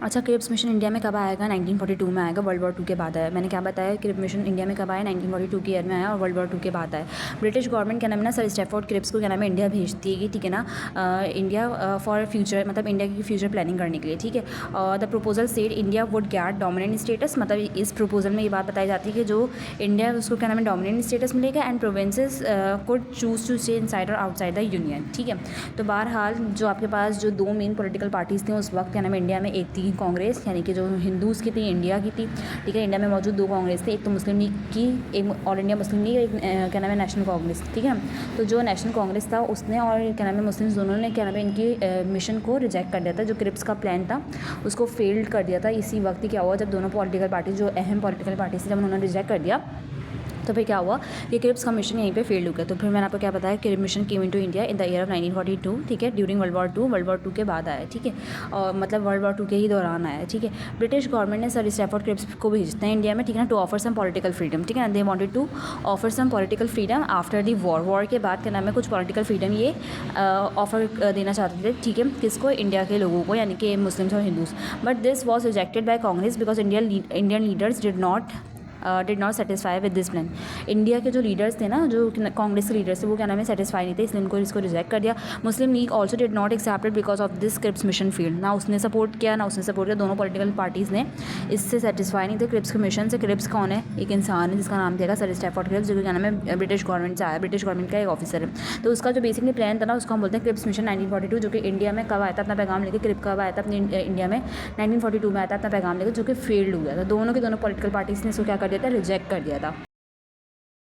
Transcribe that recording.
अच्छा, Cripps mission India में कब आएगा? 1942 में आएगा, वर्ल्ड वॉर 2 के बाद आया। मैंने क्या बताया, क्रिप्स मिशन इंडिया में कब आया? 1942 के ईयर में आया और वर्ल्ड वॉर 2 के बाद आया। ब्रिटिश गवर्नमेंट क्या नाम है ना, सर स्टैफोर्ड क्रिप्स को क्या नाम है इंडिया भेजती है, ठीक है ना, इंडिया फॉर फ्यूचर, मतलब इंडिया की फ्यूचर प्लानिंग करने के लिए, ठीक है। The proposal said India would get dominant status, मतलब इस प्रपोजल में ये बात बताई जाती है कि जो इंडिया उसको क्या नाम है डोमिनेंट स्टेटस मिलेगा and provinces could choose to stay inside और आउटसाइड द यूनियन, ठीक है। तो बहरहाल जो आपके पास जो दो मेन पॉलिटिकल पार्टीज़ थी उस वक्त क्या नाम है इंडिया में, एक थी कांग्रेस यानी कि जो हिंदूज़ की थी, इंडिया की थी, ठीक है। इंडिया में मौजूद दो कांग्रेस थी, एक तो मुस्लिम लीग की, एक ऑल इंडिया मुस्लिम लीग, एक क्या नाम है नेशनल कांग्रेस, ठीक है। तो जो नेशनल कांग्रेस था उसने और क्या नाम है मुस्लिम दोनों ने क्या नाम है इनकी मिशन को रिजेक्ट कर दिया था, जो क्रिप्स का प्लान था उसको फेल्ड कर दिया था। इसी वक्त ही क्या हुआ, जब दोनों पॉलिटिकल पार्टी जो अहम पॉलिटिकल पार्टी थी जब उन्होंने रिजेक्ट कर दिया तो फिर क्या हुआ कि क्रिप्स का मिशन यहीं पे फेल हो गया। तो फिर मैंने आपको क्या बताया, Cripps mission came into India in the year of 1942, ठीक है, ड्यूरिंग वर्ल्ड वॉर टू के बाद आया, ठीक है, और मतलब वर्ल्ड वॉर 2 के ही दौरान आया, ठीक है। ब्रिटिश गवर्नमेंट ने सर स्टैफोर्ड क्रिप्स को भेजते हैं इंडिया में, ठीक है ना, to offer some political freedom, ठीक है ना, they wanted to offer some political freedom after the war के बाद क्या नाम है कुछ पॉलिटिकल फ्रीडम ये ऑफर देना चाहते थे, ठीक है, किसको, इंडिया के लोगों को, यानी कि मुस्लिम्स और Hindus. But this was rejected by Congress because Indian leaders did not satisfy with this plan. India के जो लीडर्स थे ना, जो कांग्रेस के लीडर्स थे, वो क्या नाम है सेटिस्फाई नहीं थे, इसलिए उनको इसको रिजेक्ट कर दिया। Muslim League also did not accepted because of this Cripps mission field, ना उसने सपोर्ट किया ना उसने सपोर्ट किया, दोनों पॉलिटिकल पार्टीज़ ने इससे सेटिस्फाई नहीं थे क्रिप्स के मिशन से। क्रिप्स कौन है, एक इंसान है जिसका नाम दिया सर स्टैफोर्ड क्रिप्स, जो कि क्या नाम है ब्रिटिश गवर्नमेंट से आया, ब्रिटिश गवर्नमेंट का एक ऑफिसर है। तो उसका जो बेसिकली प्लान था ना उसको हम बोलते हैं क्रिप्स मिशन 1942, जो कि इंडिया में कब आया था अपना पैगाम लेके, क्रिप कब आया था अपने इंडिया में 1942 में आया था अपना पैगाम लेकर, जो कि फेल्ड हो गया था। दोनों के दोनों पॉलिटिकल पार्टीज़ ने इसको क्या कर दिया था, रिजेक्ट कर दिया था।